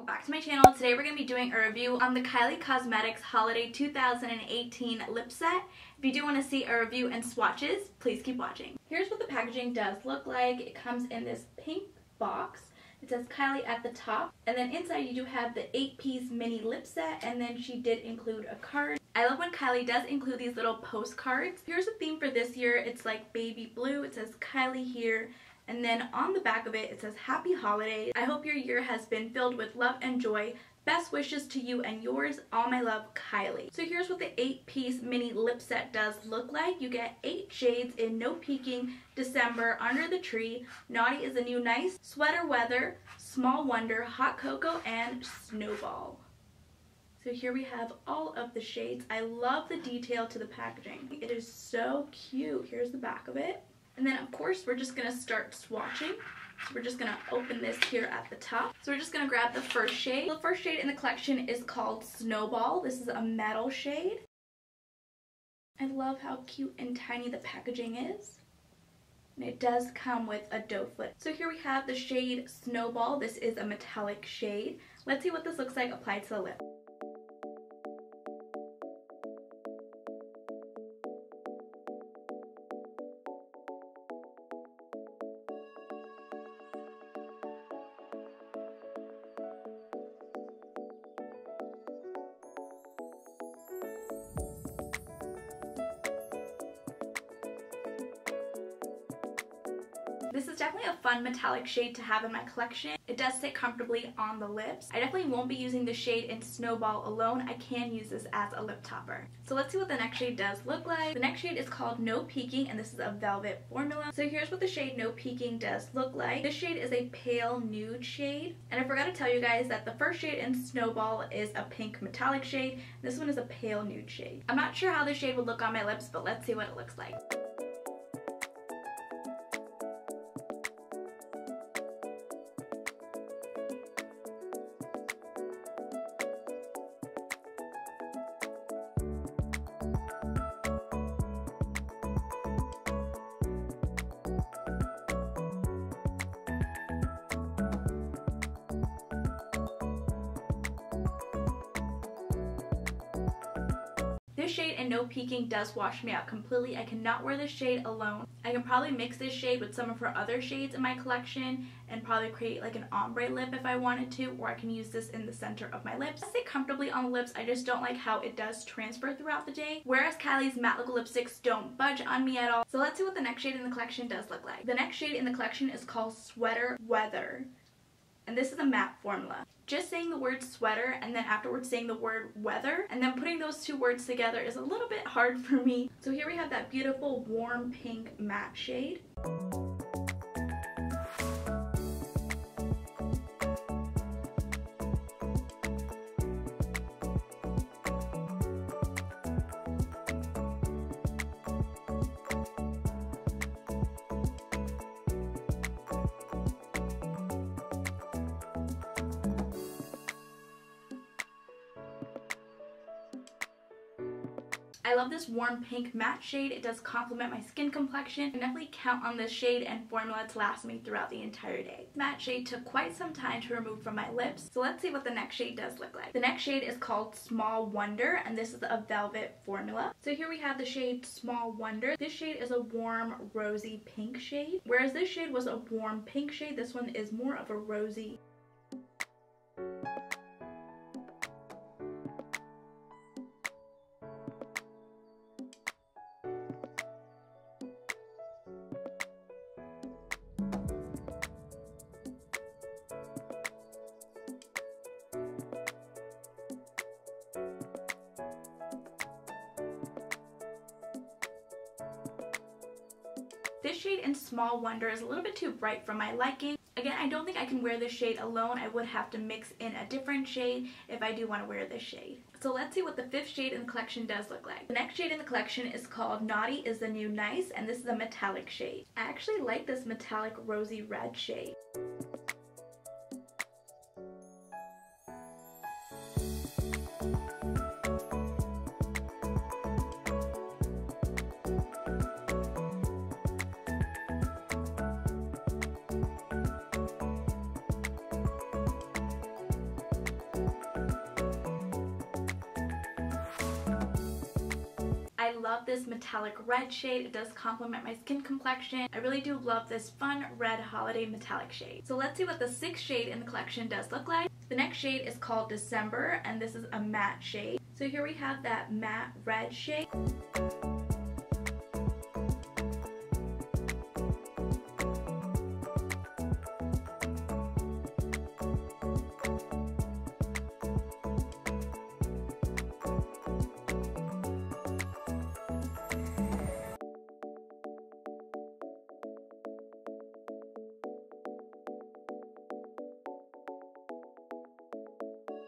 welcome back to my channel. Today we're going to be doing a review on the Kylie Cosmetics Holiday 2018 lip set. If you do want to see a review and swatches, please keep watching. Here's what the packaging does look like. It comes in this pink box. It says Kylie at the top, and then inside you do have the 8-piece mini lip set, and then she did include a card. I love when Kylie does include these little postcards. Here's the theme for this year. It's like baby blue. It says Kylie here. And then on the back of it says Happy Holidays. I hope your year has been filled with love and joy. Best wishes to you and yours. All my love, Kylie. So here's what the 8-piece mini lip set does look like. You get 8 shades in No Peeking, December, Under the Tree, Naughty is the New Nice, Sweater Weather, Small Wonder, Hot Cocoa, and Snowball. So here we have all of the shades. I love the detail to the packaging. It is so cute. Here's the back of it. And then of course we're just going to start swatching. So we're just going to open this here at the top. So we're just going to grab the first shade. The first shade in the collection is called Snowball. This is a metal shade. I love how cute and tiny the packaging is. And it does come with a doe foot. So here we have the shade Snowball. This is a metallic shade. Let's see what this looks like applied to the lip. This is definitely a fun metallic shade to have in my collection. It does sit comfortably on the lips. I definitely won't be using the shade in Snowball alone. I can use this as a lip topper. So let's see what the next shade does look like. The next shade is called No Peeking, and this is a velvet formula. So here's what the shade No Peeking does look like. This shade is a pale nude shade. And I forgot to tell you guys that the first shade in Snowball is a pink metallic shade. This one is a pale nude shade. I'm not sure how this shade would look on my lips, but let's see what it looks like. This shade in No Peeking does wash me out completely. I cannot wear this shade alone. I can probably mix this shade with some of her other shades in my collection and probably create like an ombre lip if I wanted to, or I can use this in the center of my lips. I sit comfortably on the lips. I just don't like how it does transfer throughout the day, whereas Kylie's matte liquid lipsticks don't budge on me at all. So let's see what the next shade in the collection does look like. The next shade in the collection is called Sweater Weather. And this is a matte formula. Just saying the word sweater and then afterwards saying the word weather and then putting those two words together is a little bit hard for me. So here we have that beautiful warm pink matte shade. I love this warm pink matte shade. It does complement my skin complexion. I can definitely count on this shade and formula to last me throughout the entire day. This matte shade took quite some time to remove from my lips. So let's see what the next shade does look like. The next shade is called Small Wonder, and this is a velvet formula. So here we have the shade Small Wonder. This shade is a warm rosy pink shade. Whereas this shade was a warm pink shade, this one is more of a rosy. This shade in Small Wonder is a little bit too bright for my liking. Again, I don't think I can wear this shade alone. I would have to mix in a different shade if I do want to wear this shade. So let's see what the 5th shade in the collection does look like. The next shade in the collection is called Naughty is the New Nice, and this is a metallic shade. I actually like this metallic rosy red shade. love this metallic red shade. It does complement my skin complexion. I really do love this fun red holiday metallic shade. So let's see what the 6th shade in the collection does look like. The next shade is called December, and this is a matte shade. So here we have that matte red shade.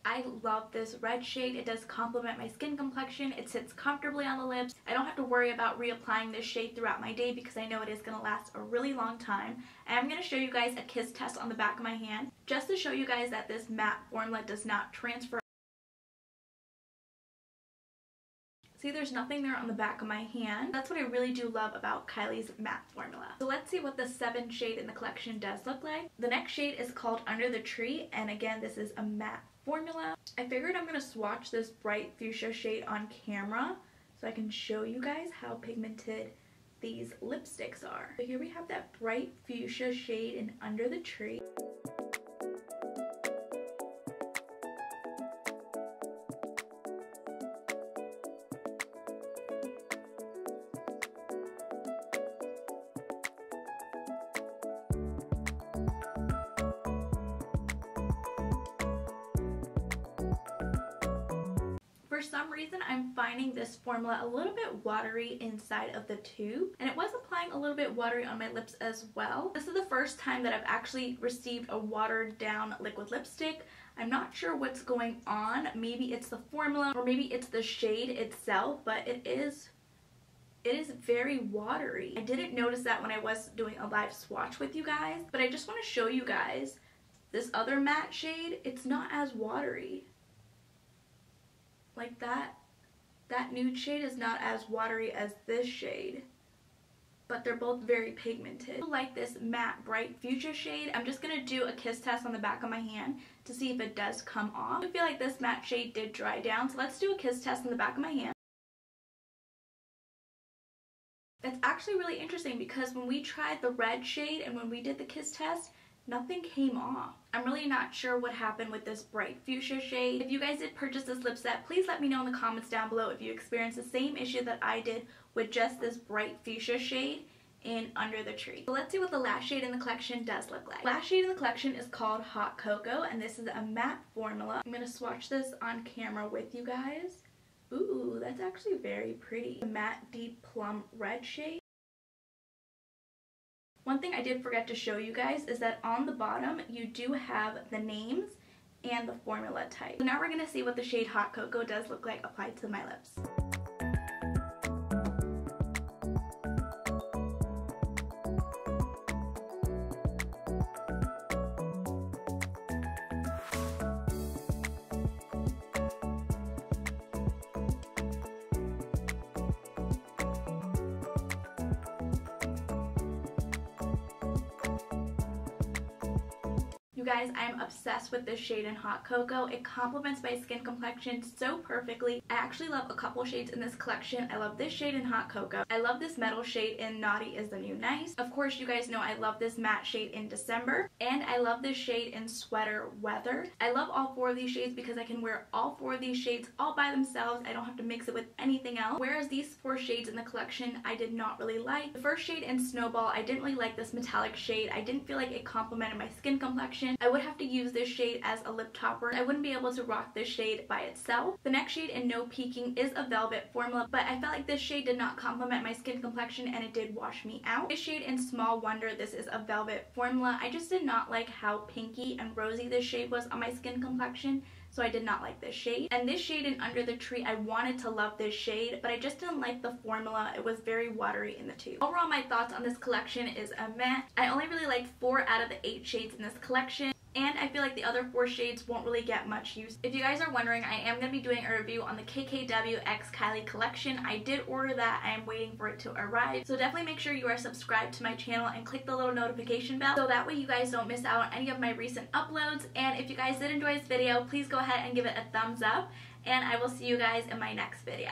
I love this red shade. It does complement my skin complexion. It sits comfortably on the lips. I don't have to worry about reapplying this shade throughout my day because I know it is going to last a really long time. And I'm going to show you guys a kiss test on the back of my hand just to show you guys that this matte formula does not transfer. See, there's nothing there on the back of my hand. That's what I really do love about Kylie's matte formula. So let's see what the 7th shade in the collection does look like. The next shade is called Under the Tree, and again, this is a matte formula. I figured I'm going to swatch this bright fuchsia shade on camera so I can show you guys how pigmented these lipsticks are. So here we have that bright fuchsia shade in Under the Tree. For some reason, I'm finding this formula a little bit watery inside of the tube, and it was applying a little bit watery on my lips as well. This is the first time that I've actually received a watered down liquid lipstick. I'm not sure what's going on. Maybe it's the formula or maybe it's the shade itself, but it is very watery. I didn't notice that when I was doing a live swatch with you guys, but I just want to show you guys this other matte shade. It's not as watery. Like that nude shade is not as watery as this shade, but they're both very pigmented. Like this matte bright fuchsia shade, I'm just gonna do a kiss test on the back of my hand to see if it does come off. I feel like this matte shade did dry down, so let's do a kiss test on the back of my hand. It's actually really interesting because when we tried the red shade and when we did the kiss test, nothing came off. I'm really not sure what happened with this bright fuchsia shade. If you guys did purchase this lip set, please let me know in the comments down below if you experienced the same issue that I did with just this bright fuchsia shade in Under the Tree. So let's see what the last shade in the collection does look like. Last shade in the collection is called Hot Cocoa, and this is a matte formula. I'm going to swatch this on camera with you guys. Ooh, that's actually very pretty. A matte deep plum red shade. One thing I did forget to show you guys is that on the bottom you do have the names and the formula type. So now we're going to see what the shade Hot Cocoa does look like applied to my lips. You guys, I am obsessed with this shade in Hot Cocoa. It complements my skin complexion so perfectly. I actually love a couple shades in this collection. I love this shade in Hot Cocoa. I love this metal shade in Naughty is the New Nice. Of course, you guys know I love this matte shade in December. And I love this shade in Sweater Weather. I love all 4 of these shades because I can wear all 4 of these shades all by themselves. I don't have to mix it with anything else. Whereas these 4 shades in the collection, I did not really like. The first shade in Snowball, I didn't really like this metallic shade. I didn't feel like it complemented my skin complexion. I would have to use this shade as a lip topper. I wouldn't be able to rock this shade by itself. The next shade in No Peeking is a velvet formula, but I felt like this shade did not complement my skin complexion and it did wash me out. This shade in Small Wonder, this is a velvet formula. I just did not like how pinky and rosy this shade was on my skin complexion, so I did not like this shade. And this shade in Under the Tree, I wanted to love this shade, but I just didn't like the formula. It was very watery in the tube. Overall, my thoughts on this collection is a meh. I only really liked 4 out of the 8 shades in this collection, and I feel like the other 4 shades won't really get much use. If you guys are wondering, I am going to be doing a review on the KKW X Kylie collection. I did order that. I am waiting for it to arrive. So definitely make sure you are subscribed to my channel and click the little notification bell so that way you guys don't miss out on any of my recent uploads. And if you guys did enjoy this video, please go ahead and give it a thumbs up. And I will see you guys in my next video.